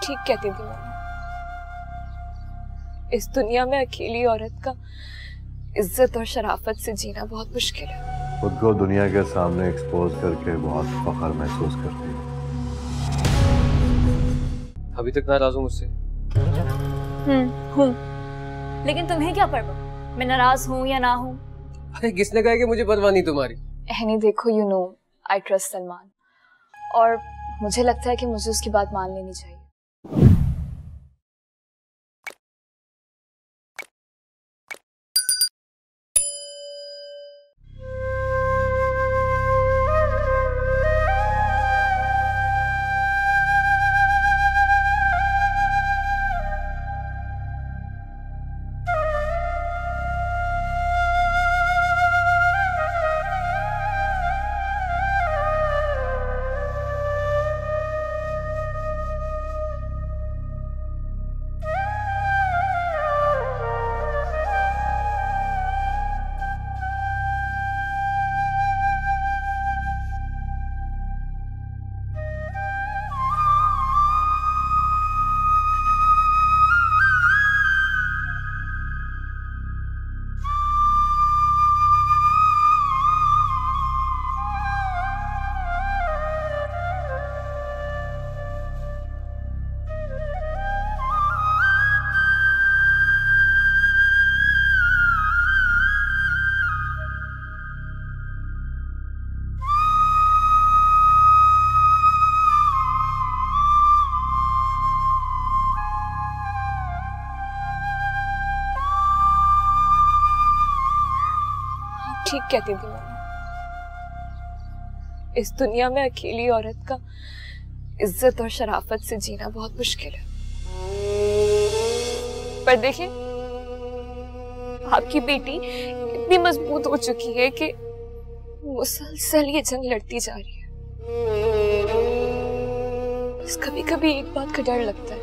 ठीक कहती थी मम्मा, इस दुनिया में अकेली औरत का इज्जत और शराफत से जीना बहुत मुश्किल है। खुद को दुनिया के सामने एक्सपोज करके बहुत फख्र महसूस करती है। अभी तक नाराज हूँ मुझसे? हूँ, लेकिन तुम्हें क्या परवाह, मैं नाराज हूँ या ना हूँ? अरे किसने कहा कि मुझे परवाह नहीं तुम्हारी? एहनी देखो, you know I trust Salman, और मुझे लगता है कि मुझे उसकी बात मान लेनी चाहिए। ठीक कहती थी मम्मा, इस दुनिया में अकेली औरत का इज्जत और शराफत से जीना बहुत मुश्किल है। पर देखिए, आपकी बेटी इतनी मजबूत हो चुकी है कि मुसलसल ये जंग लड़ती जा रही है। बस कभी कभी एक बात का डर लगता है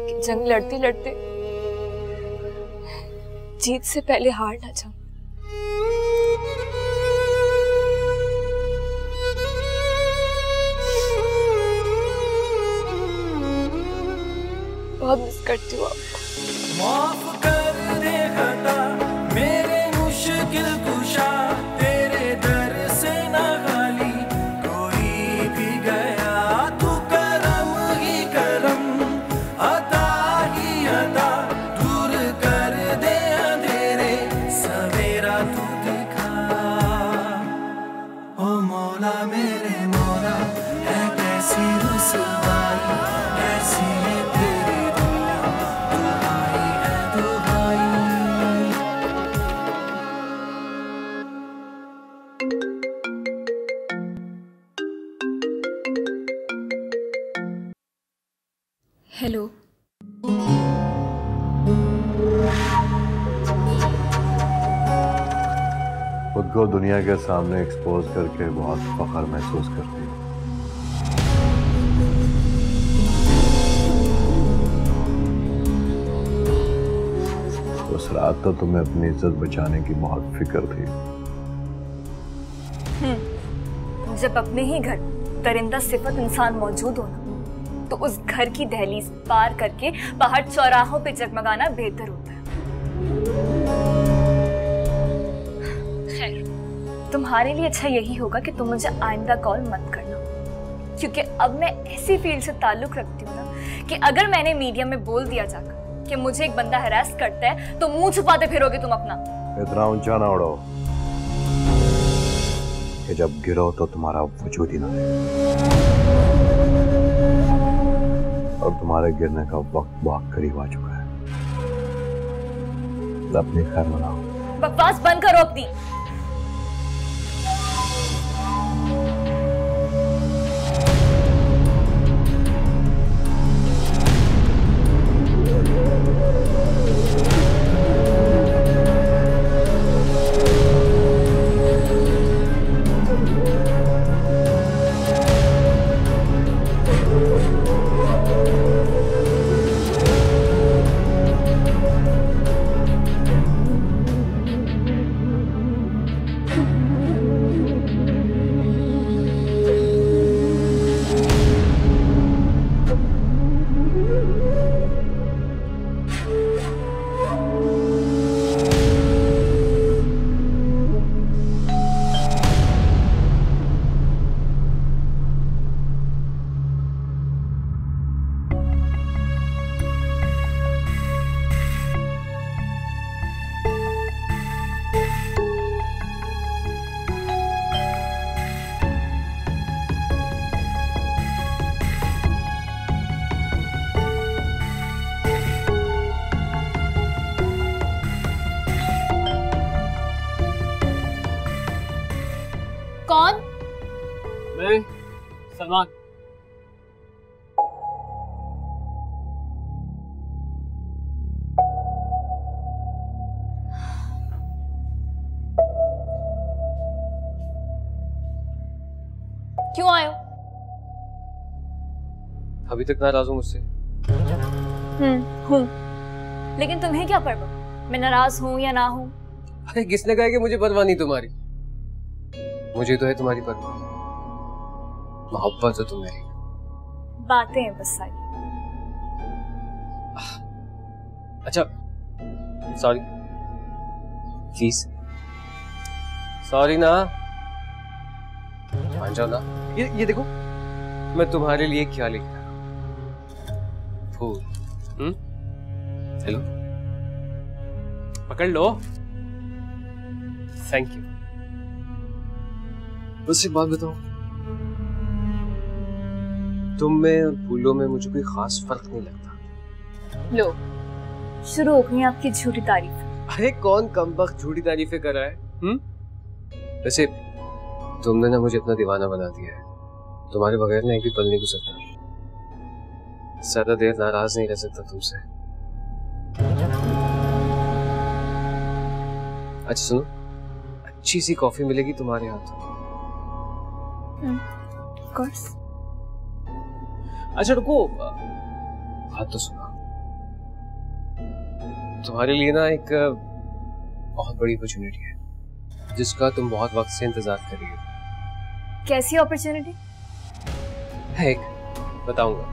कि जंग लड़ते लड़ते जीत से पहले हार ना जाऊं। बहुत मिस करती हूँ आपको। माफ कर दे खता मेरे मुश्किल कुशा, तेरे दर से ना खाली कोई भी गया। तू करम ही करम, अता ही अता, दूर कर दे अंधेरे, सवेरा तू दिखा। ओ मौला मेरे मौला, है कैसी रुसवाई, कैसी है तेरी दुनिया, दुहाई है दुहाई। हेलो, खुद को दुनिया के सामने एक्सपोज करके बहुत फख्र महसूस करती है। उस रात तो तुम्हें अपनी इज्जत बचाने की बहुत फिक्र थी। जब अपने ही घर दरिंदा सिफत इंसान मौजूद हो ना, तो उस घर की दहलीज पार करके बाहर चौराहों पे जगमगाना बेहतर होता है। खैर, तुम्हारे लिए अच्छा यही होगा कि तुम मुझे आइंदा कॉल मत करना, क्योंकि अब मैं ऐसी फील्ड से ताल्लुक रखती हूँ ना कि अगर मैंने मीडिया में बोल दिया जाकर कि मुझे एक बंदा हरास करता है, तो मुंह छुपाते फिरोगे तुम अपना। इतना ऊंचा ना उड़ो कि जब गिरो तो तुम्हारा वजूद ही ना रहे। और तुम्हारे गिरने का वक्त बहुत करीब आ चुका है। अपनी खैर मनाओ। बकवास बंद करो अपनी। सलमान, क्यों आए हो? अभी तक नाराज हूँ मुझसे? हूँ। लेकिन तुम्हें क्या परवाह, मैं नाराज हूँ या ना हूँ? अरे किसने कहा कि मुझे परवाह नहीं तुम्हारी? मुझे तो है तुम्हारी परवाह। मोहब्बत है तुम मेरी। बातें हैं बस सारी। अच्छा, सॉरी, प्लीज सॉरी ना, मान जाओ ना। ये देखो, मैं तुम्हारे लिए क्या लिख रहा हूँ। फूल। हेलो, पकड़ लो। Thank you. बस एक बात बताओ, तुम में और फूलों में मुझे कोई खास फर्क नहीं लगता। लो, शुरू हो गई आपकी झूठी तारीफ। अरे कौन कमबख्त झूठी तारीफें कर रहा है? वैसे तुमने ना मुझे अपना दीवाना बना दिया है। तुम्हारे बगैर ना एक भी पल नहीं गुजरता। ज्यादा देर नाराज नहीं रह सकता तुमसे। अच्छा सुनो, अच्छी सी कॉफी मिलेगी तुम्हारे हाथ? Of course. अच्छा रुको, बात तो सुनो। तुम्हारे लिए ना एक बहुत बड़ी अपॉर्चुनिटी है जिसका तुम बहुत वक्त से इंतजार कर रही हो। कैसी अपॉर्चुनिटी? है एक, बताऊंगा,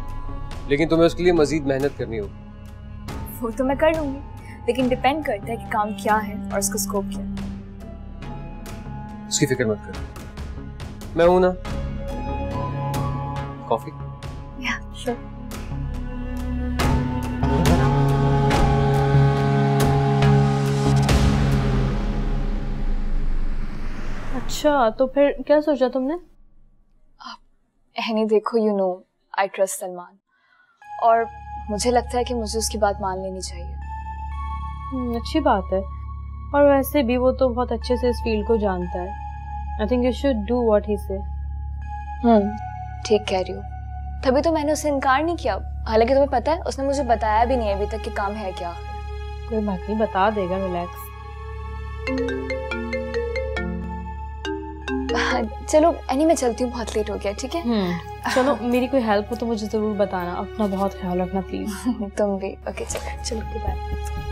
लेकिन तुम्हें उसके लिए मजीद मेहनत करनी होगी। वो तो मैं कर लूंगी, लेकिन डिपेंड करता है कि काम क्या है और उसका स्कोप क्या है। उसकी फिक्र मत करो, मैं हूं ना। कॉफी? या श्योर। अच्छा, तो फिर क्या सोचा तुमने? एहनी देखो, you know I trust Salman, और मुझे लगता है कि मुझे उसकी बात मान लेनी चाहिए। अच्छी बात है, और वैसे भी वो तो बहुत अच्छे से इस फील्ड को जानता है। I think you should do what he से। ठीक कह रही हो, तभी तो मैंने उसे इनकार नहीं किया। हालांकि तुम्हें पता है उसने मुझे बताया भी नहीं अभी तक कि काम है क्या। कोई बात नहीं, बता देगा, रिलैक्स। चलो एनी, मैं चलती हूँ, बहुत लेट हो गया। ठीक है? चलो, मेरी कोई हेल्प हो तो मुझे जरूर बताना। अपना बहुत ख्याल रखना प्लीज। तुम भी। ओके चलो। चलो, बाय।